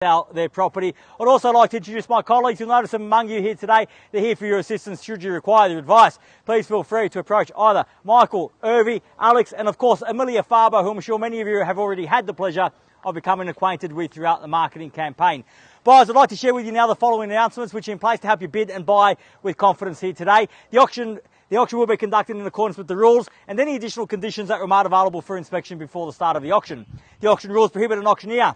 sell their property. I'd also like to introduce my colleagues. You'll notice them among you here today. They're here for your assistance should you require their advice. Please feel free to approach either Michael, Irvy, Alex, and of course Emilia Faba, who I'm sure many of you have already had the pleasure of becoming acquainted with throughout the marketing campaign. Buyers, I'd like to share with you now the following announcements which are in place to help you bid and buy with confidence here today. The auction will be conducted in accordance with the rules and any additional conditions that were made available for inspection before the start of the auction. The auction rules prohibit an auctioneer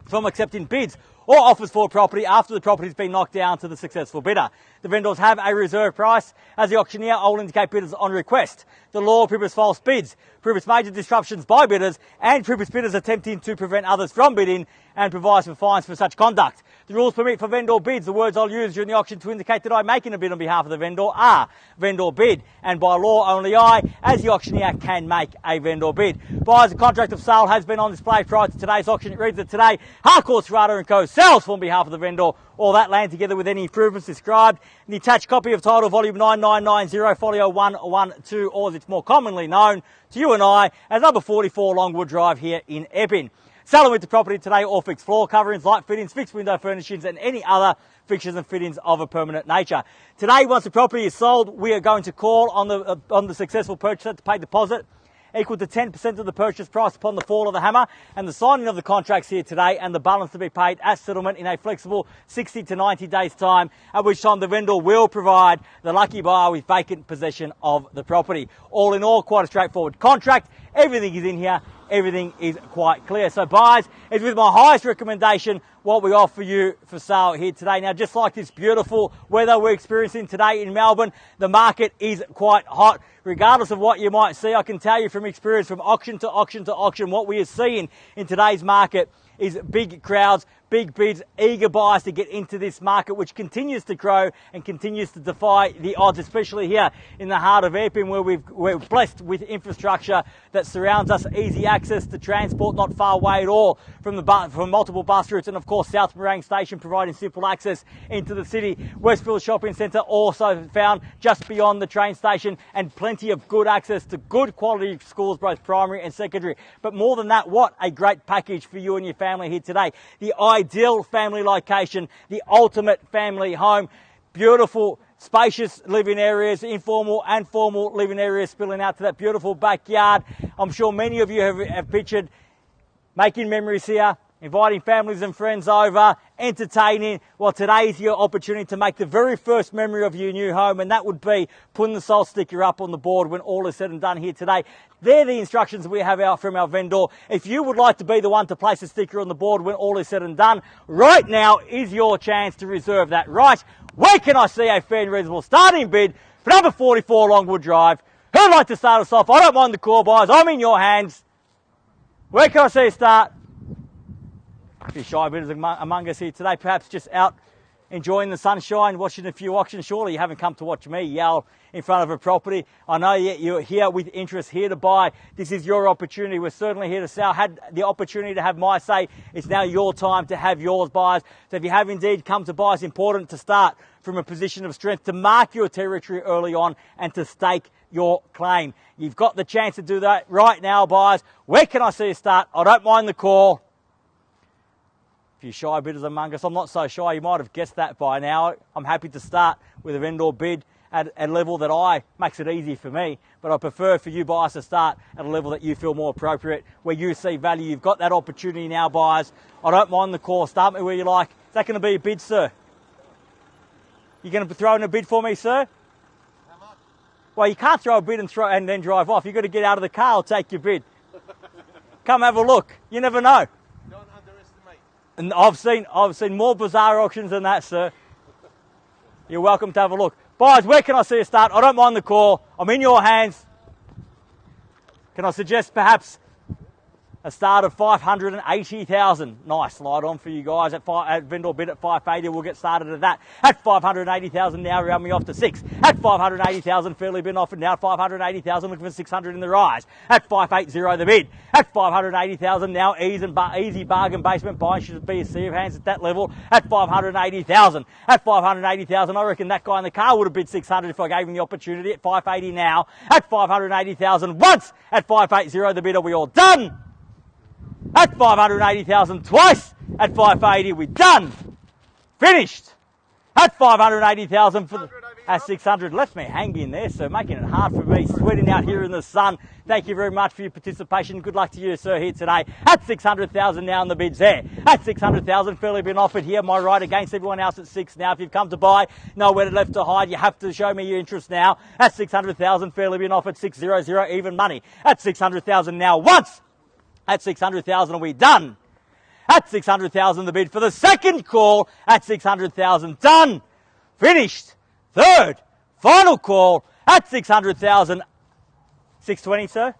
from accepting bids or offers for a property after the property has been knocked down to the successful bidder. The vendors have a reserve price. As the auctioneer, I will indicate bidders on request. The law prohibits false bids, prohibits major disruptions by bidders, and prohibits bidders attempting to prevent others from bidding, and provides for fines for such conduct. The rules permit for vendor bids. The words I'll use during the auction to indicate that I'm making a bid on behalf of the vendor are vendor bid, and by law only I, as the auctioneer, can make a vendor bid. Buyers, a contract of sale has been on display prior to today's auction. It reads that today, Harcourts, Rata & Co. sells on behalf of the vendor all that land together with any improvements described. The attached copy of title volume 9990 folio 112, or as it's more commonly known to you and I as number 44 Longwood Drive here in EPPING. Selling with the property today, all fixed floor coverings, light fittings, fixed window furnishings and any other fixtures and fittings of a permanent nature. Today, once the property is sold, we are going to call on the successful purchaser to pay deposit equal to 10% of the purchase price upon the fall of the hammer, and the signing of the contracts here today, and the balance to be paid at settlement in a flexible 60 to 90 days time, at which time the vendor will provide the lucky buyer with vacant possession of the property. All in all, quite a straightforward contract. Everything is in here. Everything is quite clear. So buyers, it's with my highest recommendation what we offer you for sale here today. Now, just like this beautiful weather we're experiencing today in Melbourne, the market is quite hot. Regardless of what you might see, I can tell you from experience, from auction to auction to auction, what we are seeing in today's market is big crowds, big bids, eager buyers to get into this market, which continues to grow and continues to defy the odds, especially here in the heart of EPPING, where we're blessed with infrastructure that surrounds us, easy access to transport, not far away at all from multiple bus routes, and of course South Morang Station providing simple access into the city. Westfield Shopping Centre also found just beyond the train station, and plenty of good access to good quality schools, both primary and secondary. But more than that, what a great package for you and your family here today. The ideal family location, the ultimate family home, beautiful, spacious living areas, informal and formal living areas spilling out to that beautiful backyard. I'm sure many of you have pictured making memories here, inviting families and friends over, entertaining. Well, today is your opportunity to make the very first memory of your new home, and that would be putting the sold sticker up on the board when all is said and done here today. They're the instructions we have out from our vendor. If you would like to be the one to place a sticker on the board when all is said and done, right now is your chance to reserve that right. Where can I see a fair and reasonable starting bid for number 44 Longwood Drive? Who'd like to start us off? I don't mind the call, buyers. I'm in your hands. Where can I see a start? A few shy bidders among us here today, perhaps just out enjoying the sunshine, watching a few auctions. Surely you haven't come to watch me yell in front of a property. I know you're here with interest, here to buy. This is your opportunity. We're certainly here to sell. Had the opportunity to have my say. It's now your time to have yours, buyers. So if you have indeed come to buy, it's important to start from a position of strength, to mark your territory early on and to stake your claim. You've got the chance to do that right now, buyers. Where can I see a start? I don't mind the call. Few shy bidders among us. I'm not so shy. You might have guessed that by now. I'm happy to start with a vendor bid at a level that makes it easy for me, but I prefer for you buyers to start at a level that you feel more appropriate, where you see value. You've got that opportunity now, buyers. I don't mind the call. Start me where you like. Is that going to be a bid, sir? You going to throw in a bid for me, sir? How much? Well, you can't throw a bid and then drive off. You've got to get out of the car. I'll take your bid. Come have a look. You never know. And I've seen more bizarre auctions than that, sir. You're welcome to have a look. Buyers, where can I see a start? I don't mind the call. I'm in your hands. Can I suggest perhaps a start of 580,000. Nice slide on for you guys at vendor bid at 580. We'll get started at that. At 580,000 now, round me off to 6. At 580,000, fairly been offered now. 580,000, looking for 600 in the rise. At 580 the bid. At 580,000 now, easy bargain basement buying should be a sea of hands at that level. At 580,000. At 580,000, I reckon that guy in the car would have bid 600 if I gave him the opportunity. At 580 now. At 580,000 once. At 580 the bid. Are we all done? At 580,000 twice. At 580, we're done. Finished. At 580,000 for the, at 600. Left me hanging there, so making it hard for me, sweating out here in the sun. Thank you very much for your participation. Good luck to you, sir, here today. At 600,000 now in the bids there. At 600,000, fairly been offered here. My right against everyone else at 6 now. If you've come to buy, nowhere left to hide. You have to show me your interest now. At 600,000, fairly been offered 600, even money. At 600,000 now once. At 600,000, are we done? At 600,000, the bid for the second call. At 600,000, done. Finished. Third, final call. At 600,000. 620, sir?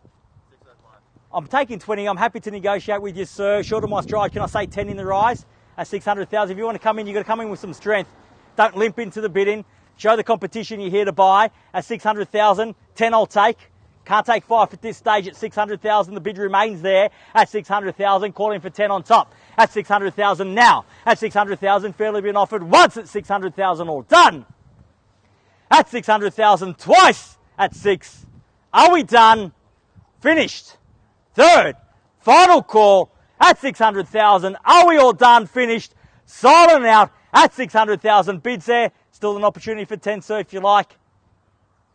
605. I'm taking 20. I'm happy to negotiate with you, sir. Short of my stride, can I say 10 in the rise? At 600,000. If you want to come in, you've got to come in with some strength. Don't limp into the bidding. Show the competition you're here to buy. At 600,000, 10 I'll take. Can't take 5 at this stage. At 600,000, the bid remains there. At 600,000, calling for 10 on top. At 600,000 now. At 600,000, fairly been offered once. At 600,000, all done. At 600,000, twice. At 6. Are we done? Finished. Third, final call. At 600,000, are we all done? Finished. Silent out. At 600,000, bids there. Still an opportunity for 10, sir, if you like.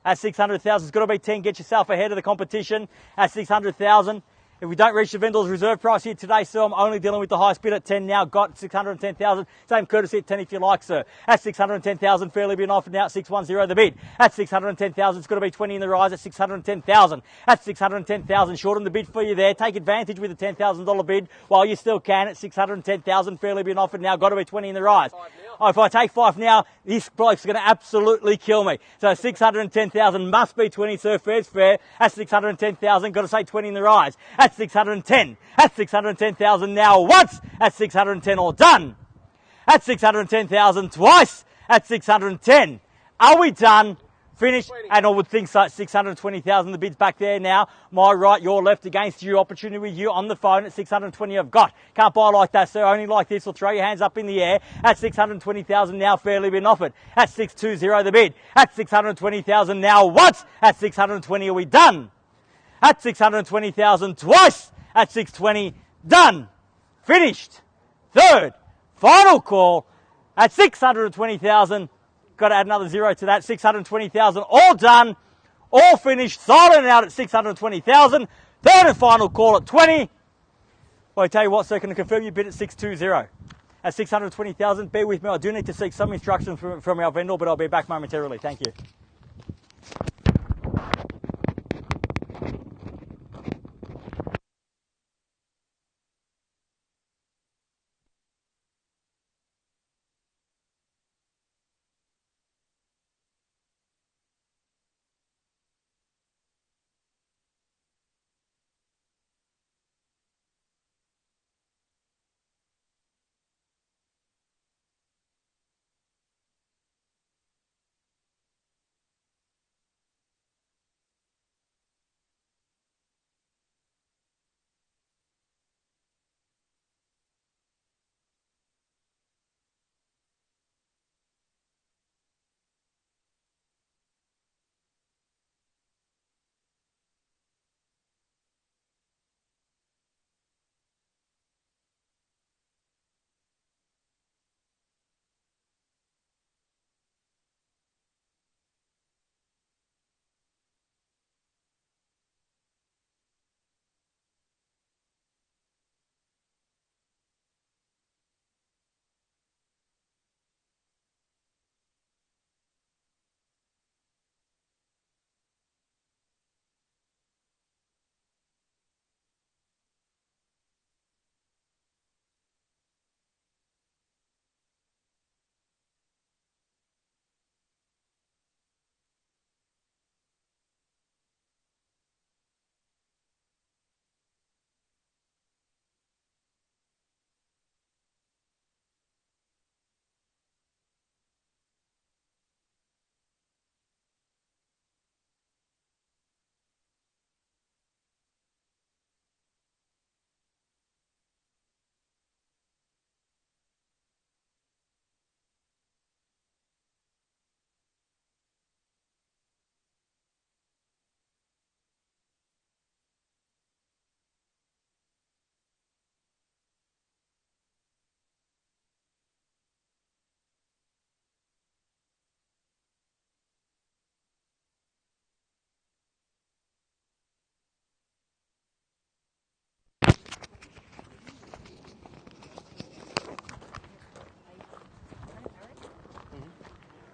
At 600,000, it's got to be 10. Get yourself ahead of the competition. At 600,000. If we don't reach the vendor's reserve price here today, sir, I'm only dealing with the highest bid at 10 now. Got 610,000. Same courtesy at 10 if you like, sir. At 610,000, fairly been offered now at 610 the bid. At 610,000, it's got to be 20 in the rise at 610,000. At 610,000, shorten the bid for you there. Take advantage with the $10,000 bid while you still can. At 610,000, fairly been offered now. Got to be 20 in the rise. Oh, if I take 5 now, this bloke's going to absolutely kill me. So 610,000 must be 20, sir. Fair's fair. At 610,000, got to say 20 in the rise. At 610. At 610,000 now once. At 610 all done. At 610,000 twice. At 610. Are we done? Finished? 20. And I would think so. 620,000. The bid's back there now. My right, your left against you. Opportunity with you on the phone at 620 I've got. Can't buy like that, sir. Only like this. Or throw your hands up in the air. At 620,000 now fairly been offered. At 620 the bid. At 620,000 now once. At 620 are we done? At 620,000 twice. At 620 done. Finished. Third. Final call. At 620,000. Got to add another 0 to that. 620,000 all done. All finished. Silent out at 620,000. Third and final call at 20. Well, I tell you what, sir, can I confirm you bid at 620? At 620,000, bear with me. I do need to seek some instructions from our vendor, but I'll be back momentarily. Thank you.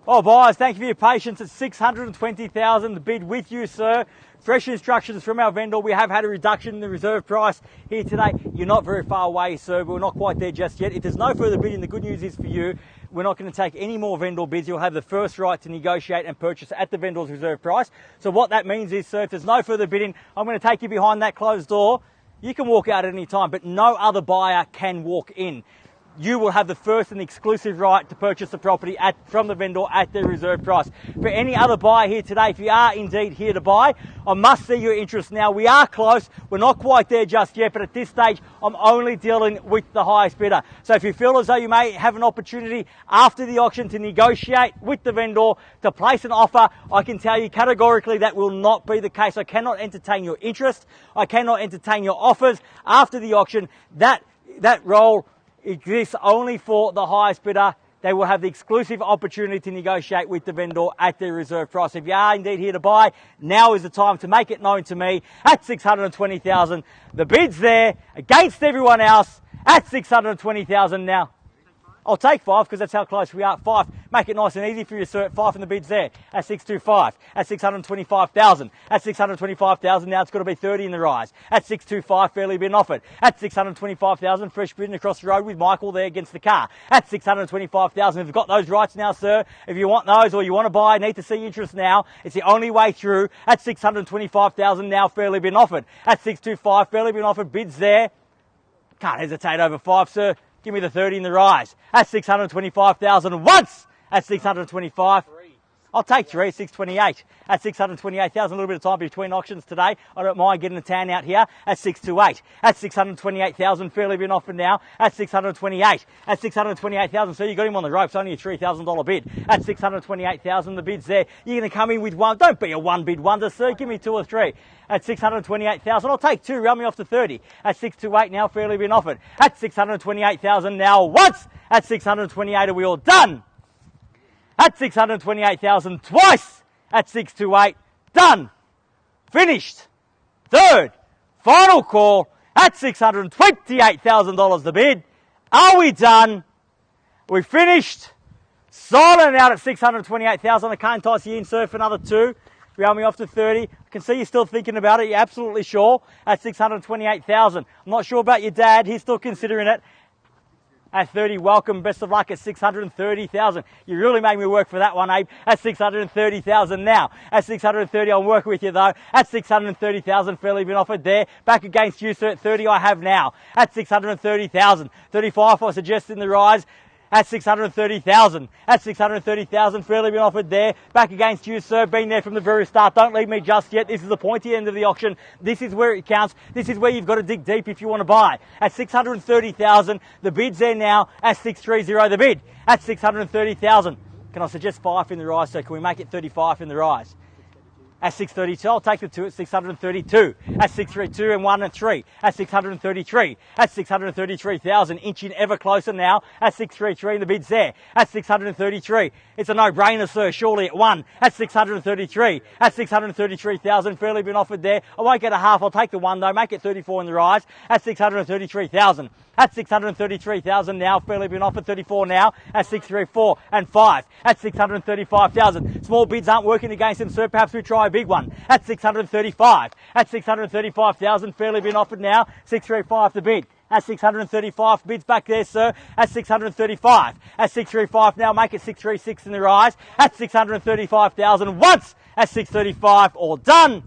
Oh, buyers, thank you for your patience. It's 620,000, the bid with you, sir. Fresh instructions from our vendor. We have had a reduction in the reserve price here today. You're not very far away, sir, but we're not quite there just yet. If there's no further bidding, the good news is for you, we're not going to take any more vendor bids. You'll have the first right to negotiate and purchase at the vendor's reserve price. So what that means is, sir, if there's no further bidding, I'm going to take you behind that closed door. You can walk out at any time, but no other buyer can walk in. You will have the first and exclusive right to purchase the property from the vendor at their reserve price. For any other buyer here today, if you are indeed here to buy, I must see your interest now. We are close. We're not quite there just yet, but at this stage, I'm only dealing with the highest bidder. So if you feel as though you may have an opportunity after the auction to negotiate with the vendor to place an offer, I can tell you categorically that will not be the case. I cannot entertain your interest. I cannot entertain your offers after the auction. That role exists only for the highest bidder. They will have the exclusive opportunity to negotiate with the vendor at their reserve price. If you are indeed here to buy, now is the time to make it known to me at 620,000. The bid's there against everyone else at 620,000 now. I'll take 5 because that's how close we are. 5. Make it nice and easy for you, sir. 5 and the bid's there at 625. At 625,000. At 625,000. Now it's got to be 30 in the rise. At 625, fairly been offered. At 625,000, fresh bidding across the road with Michael there against the car. At 625,000. We've got those rights now, sir. If you want those or you want to buy, need to see interest now. It's the only way through. At 625,000 now, fairly been offered. At 625, fairly been offered. Bid's there. Can't hesitate over 5, sir. Give me the 30 in the rise. At 625,000 once. At 625. I'll take 3 at 628. At 628,000, a little bit of time between auctions today. I don't mind getting a tan out here. At 628. At 628,000, fairly been offered now. At 628. At 628,000, so you got him on the ropes. Only a $3,000 bid. At 628,000, the bid's there. You're going to come in with one. Don't be a one bid wonder, sir. Give me 2 or 3. At 628,000, I'll take 2. Round me off to 30. At 628 now, fairly been offered. At 628,000 now once. At 628, are we all done? At 628,000 twice. At 628, done. Finished. Third, final call at $628,000 the bid. Are we done? We finished. Silent out at 628,000. I can't toss you in, sir, for another 2. Round me off to 30. I can see you're still thinking about it. You're absolutely sure. At 628,000. I'm not sure about your dad. He's still considering it. At 30, welcome, best of luck at 630,000. You really made me work for that one, Abe. At 630,000 now. At 630, I'm working with you though. At 630,000, fairly been offered there. Back against you, sir. At 30, I have now. At 630,000. 35, I suggest in the rise. At 630,000. At 630,000, fairly been offered there. Back against you, sir. Been there from the very start. Don't leave me just yet. This is the pointy end of the auction. This is where it counts. This is where you've got to dig deep if you want to buy. At 630,000, the bid's there now. At 630, the bid. At 630,000. Can I suggest 5 in the rise, sir? Can we make it 35 in the rise? At 632, I'll take the 2 at 632. At 632 and 1 and 3. At 633. At 633,000, inching ever closer now. At 633, the bid's there. At 633, it's a no-brainer, sir, surely at 1. At 633. At 633,000, fairly been offered there. I won't get a half, I'll take the 1 though, make it 34 in the rise. At 633,000. At 633,000 now, fairly been offered 34 now. At 634 and 5. At 635,000. Small bids aren't working against them, sir. Perhaps we try a big one. At 635. At 635,000, fairly been offered now. 635 the bid. At 635, bids back there, sir. At 635. At 635 now, make it 636 in the rise. At 635,000 once. At 635, all done.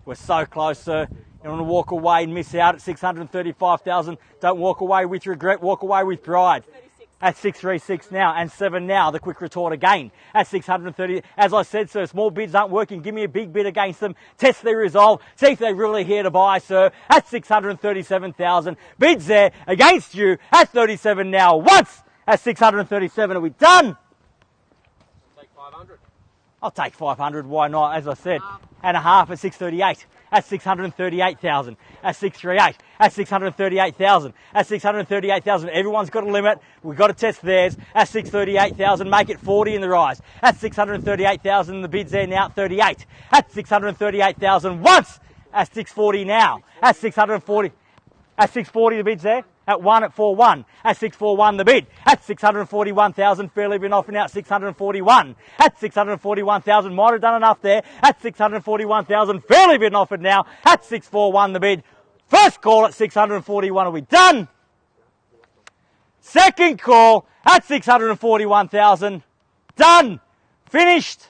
We're so close, sir. You want to walk away and miss out at 635,000. Don't walk away with regret, walk away with pride. At 636 now and 7 now, the quick retort again. At 630, as I said, sir, small bids aren't working. Give me a big bid against them. Test their resolve. See if they're really here to buy, sir. At 637,000. Bids there against you at 37 now. Once at 637. Are we done? Take 500. I'll take 500. Why not? As I said. And a half at 638. At 638,000. At 638. At 638,000. At 638,000. Everyone's got a limit. We've got to test theirs. At 638,000. Make it 40 in the rise. At 638,000. The bid's there now. 38. At 638,000. Once. At 640 now. At 640. At 640 the bid's there. At 1 at 4-1. At 6-4-1 the bid. At 641,000, fairly been offered now at 641. At 641,000, might have done enough there. At 641,000, fairly been offered now. At 641 the bid. First call at 641, are we done? Second call at 641,000, done. Finished.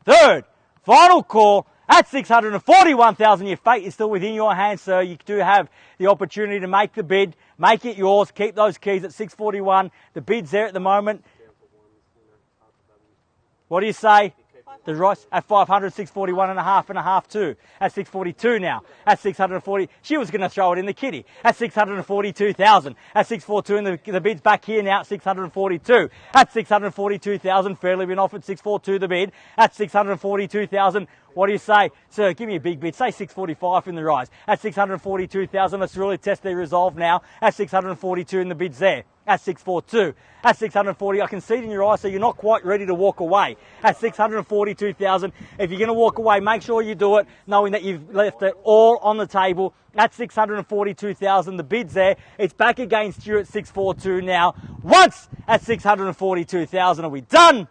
Third, final call at 641,000. Your fate is still within your hands, sir. You do have the opportunity to make the bid, make it yours, keep those keys at 641. The bid's there at the moment. What do you say? The Royce at 500, 641 and a half too. At 642 now. At 640. She was going to throw it in the kitty. At 642,000. At 642 and the bid's back here now at 642. At 642,000. Fairly been offered 642 the bid. At 642,000. What do you say? Sir, give me a big bid. Say 645 in the rise. At 642,000. Let's really test their resolve now. At 642 and the bid's there. At 642. At 640, I can see it in your eyes, so you're not quite ready to walk away. At 642,000, if you're going to walk away, make sure you do it knowing that you've left it all on the table. At 642,000, the bid's there. It's back against you at 642 now. Once at 642,000, are we done?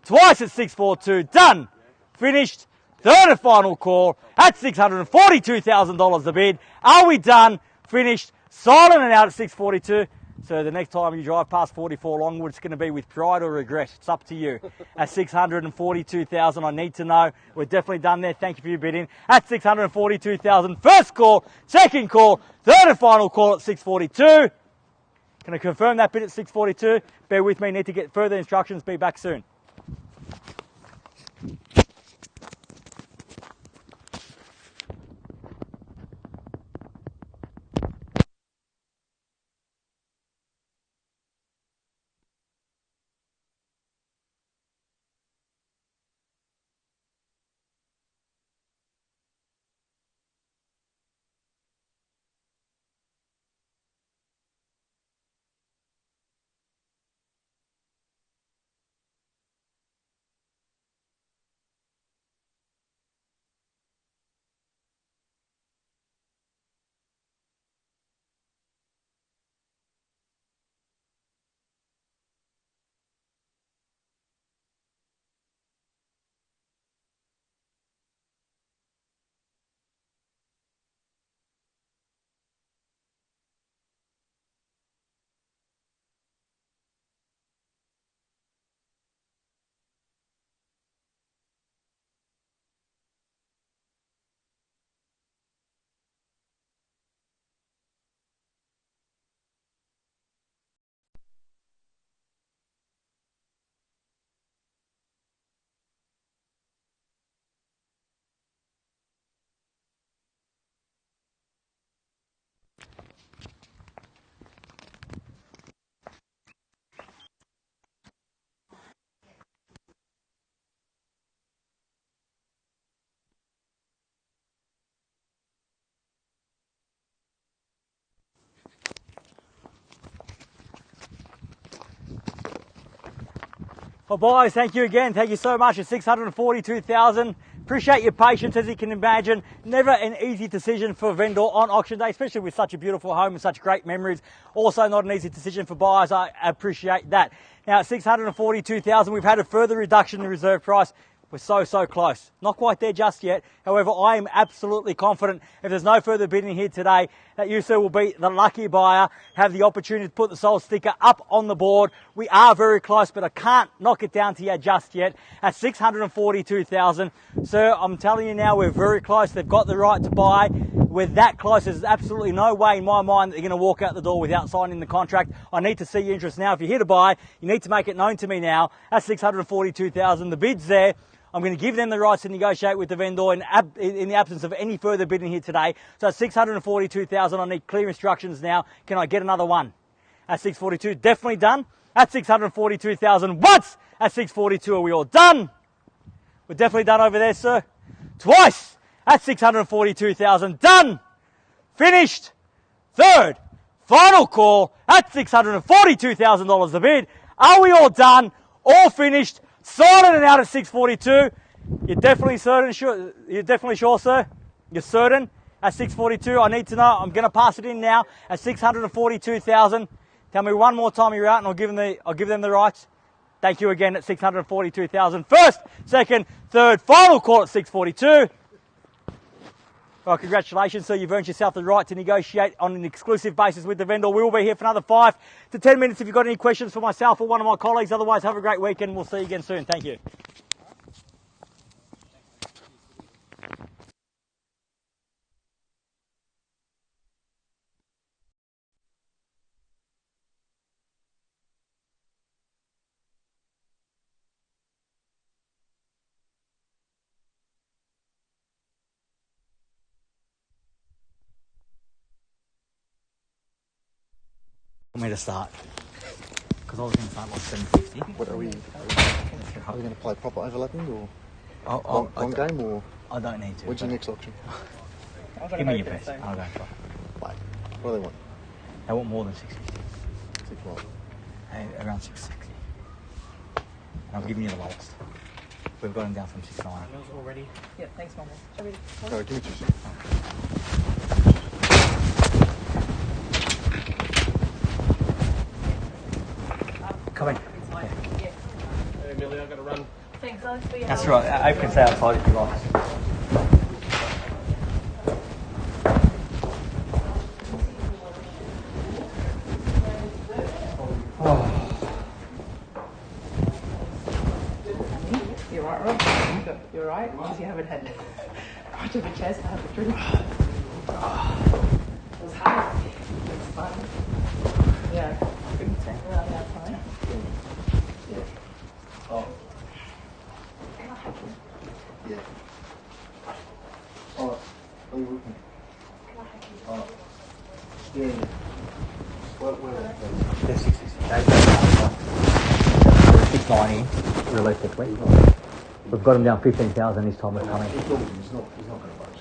Twice at 642, done. Finished. Third and final call at $642,000 the bid. Are we done? Finished. Silent and out at 642. So the next time you drive past 44 Longwood, it's going to be with pride or regret. It's up to you. At 642,000, I need to know. We're definitely done there. Thank you for your bidding. At 642,000, first call, second call, third and final call at 642. Can I confirm that bid at 642? Bear with me, need to get further instructions. Be back soon. Well, boys, thank you again. Thank you so much. At 642,000. Appreciate your patience, as you can imagine. Never an easy decision for a vendor on auction day, especially with such a beautiful home and such great memories. Also not an easy decision for buyers. I appreciate that. Now, at 642,000, we've had a further reduction in the reserve price. We're so close. Not quite there just yet. However, I am absolutely confident, if there's no further bidding here today, that you, sir, will be the lucky buyer, have the opportunity to put the sold sticker up on the board. We are very close, but I can't knock it down to you just yet. At 642,000, sir, I'm telling you now, we're very close. They've got the right to buy. We're that close. There's absolutely no way in my mind that you're going to walk out the door without signing the contract. I need to see your interest now. If you're here to buy, you need to make it known to me now. At 642,000, the bid's there. I'm going to give them the rights to negotiate with the vendor in the absence of any further bidding here today. So at 642,000, I need clear instructions now. Can I get another one? At 642, definitely done. At 642,000, once! At 642, are we all done? We're definitely done over there, sir. Twice! At 642,000, done! Finished! Third, final call at $642,000 the bid. Are we all done? All finished? Sorted and out at 642. You're definitely certain, sure? You're definitely sure, sir? You're certain? at 642. I need to know. I'm going to pass it in now at 642,000. Tell me one more time you're out, and I'll give them the rights. Thank you again at 642,000. First, second, third, final call at 642. Well, congratulations, sir. You've earned yourself the right to negotiate on an exclusive basis with the vendor. We will be here for another 5 to 10 minutes if you've got any questions for myself or one of my colleagues. Otherwise, have a great weekend. We'll see you again soon. Thank you. Want me to start? Because I was going to start like 750. What are we going to play proper overlapping or long game or? I don't need to. When's your next auction? Give me your best. I'll go for it. Wait, what do they want? They want more than 650. 6 what? Around 660. And I'm giving you the lowest. We've got them down from 690. already. Yeah, thanks, Mama. Shall we? No, give me 2 seconds. Come in. Yeah. Hey, Emilia, I've got to run. Thanks, Alex, for your That's help. right. I can stay outside if you like. You're right, Rob. You're right, because you haven't had much of a chance to have a drink. It was hard. It's fun. Yeah. Around that time. Yeah. Oh. Yeah. Oh, are you with me? Oh. Yeah. Where? They're 660. 690. Realistically. We've got them down 15,000 this time we're coming. He's not going to budge.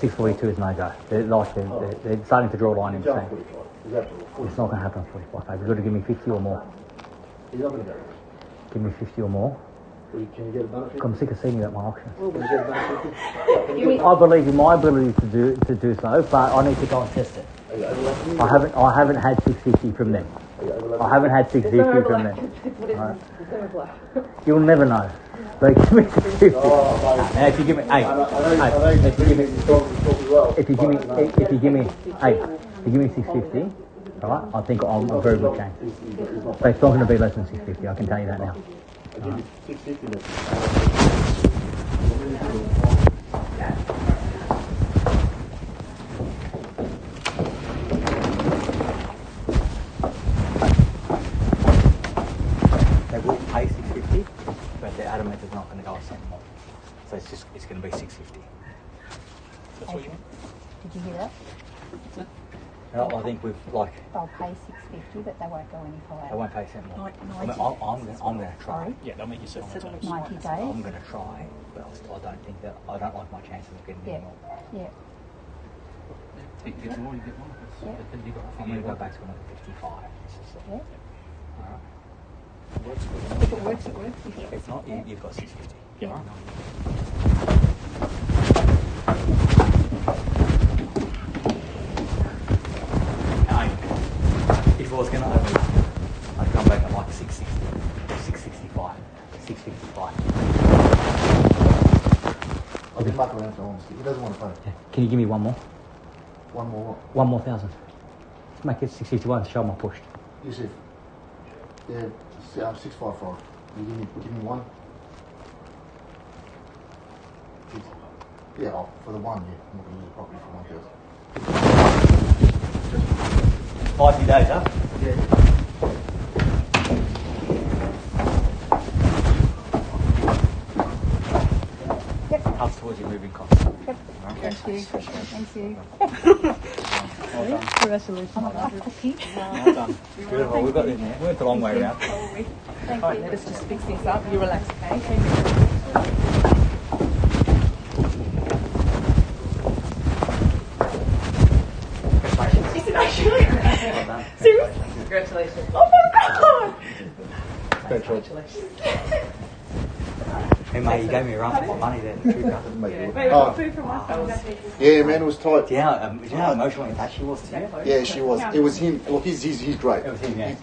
642 is no go. They're starting to draw a line in between. It's not going to happen at 45. Mate. You've got to give me 50 or more. He's not going to go. Give me 50 or more. Can you get a benefit? I'm sick of seeing you at my auction. Can you get a benefit? I believe in my ability to do so, but I need to go and test it. Are you overlapping? I haven't had 650 from them. Are you overlapping? I haven't had 650 from them. Right. You'll never know. But give me 650. Now if you give me, if you give me 650, right, I think I'm a very good chance. But it's not going to be less than 650. I can tell you that now. I'll give you 650 then. They will pay 650, but they're adamant it's not going to go a cent more. So it's going to be 650. Did you hear that? I think we've like They'll pay $650, but they won't go any higher. they won't pay a cent more. 90 I'm going to try. Yeah, they'll make you settle the terms. 90 days. I'm going to try, but I don't think that I don't like my chances of getting Yeah. any more. Yeah. You get more, you get more. Yeah. Then you got I'm going to go back to another 55. Yeah. Works good. If it works, it works. If not, you've got 650. Yeah. If I was going to overlap, I'd come back at like 660, 665, 655. I'll just muck around for honesty. He doesn't want to pay. Can you give me one more? One more. One more thousand. Make it 651 to show my push. Yusuf. Yeah, 655. You give me one. Yeah, for the one, yeah. I'm not going to use the property for 1,000. 50 days, huh? Yeah. Helps towards your moving costs. Yep. Okay. Thank you. Thank you. Congratulations. I'm a cookie. Well done. Beautiful. We've got this. We went the long way around. Thank Alright, you. let us just fix this up. You relax, okay? Seriously? Congratulations. Oh my god! Congratulations. Congratulations. Hey mate, you gave me a run for my money there. True brother. Wait, we got food from us. Yeah, man, it was tight. Do you know how emotionally attached she was to you? Yeah, she was. It was him. Look, he's great. It was him, yeah.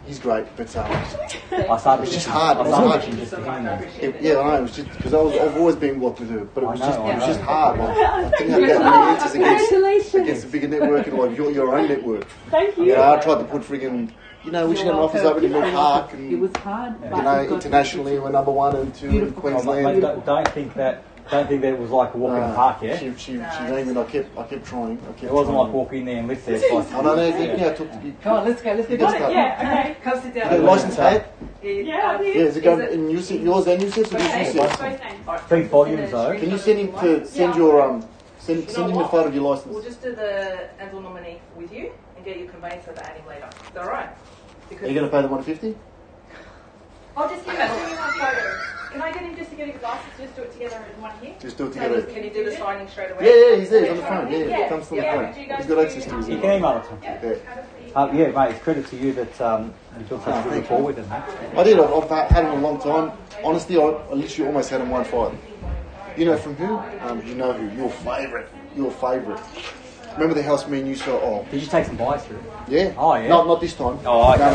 He's great, but I started it's just hard. I It was started hard. watching just for him. Yeah, I know. It was just because I've always been what to do, but it was I know, just hard. Like, I didn't have that many answers against a bigger network and like your own network. Thank you. You know, I tried to put friggin', we should get an office open in Mill Park and It was hard. internationally we're number 1 and 2 in Queensland. Don't think that it was like a walk in the park, yeah? She named me and I kept trying. It wasn't like walk in there and lift there twice. I don't know. I took the Come on, let's go. Let's go. Got it, Yeah, okay. Come sit down. the license plate. Yeah, Yeah, is it going in yours and Yusuf's or just Yusuf's? 3 volumes though. Can you send him to send your send him the photo of your license? We'll just do the Ansel nominee with you and get your conveyancer to add him later. Is that alright? Are you going to pay the 150? I'll just give him one photo. Can I get him just to get his license? Just do it together in one here. Just do it together. Can you do the signing straight away? Yeah, he's there. He's on the phone. Yeah, Yeah. comes to the Yeah. phone. He's got access to his You email. can email it to him. Yeah. Yeah, mate, it's credit to you that you built such a good rapport with him, mate. I did. I've had him a long time. Honestly, I literally almost had him one fight. You know from who? You know who? Your favourite. Your favourite. Remember the house me and you saw? Oh, Did you take some bites through? yeah. Oh, yeah. Not this time. Oh, okay. No,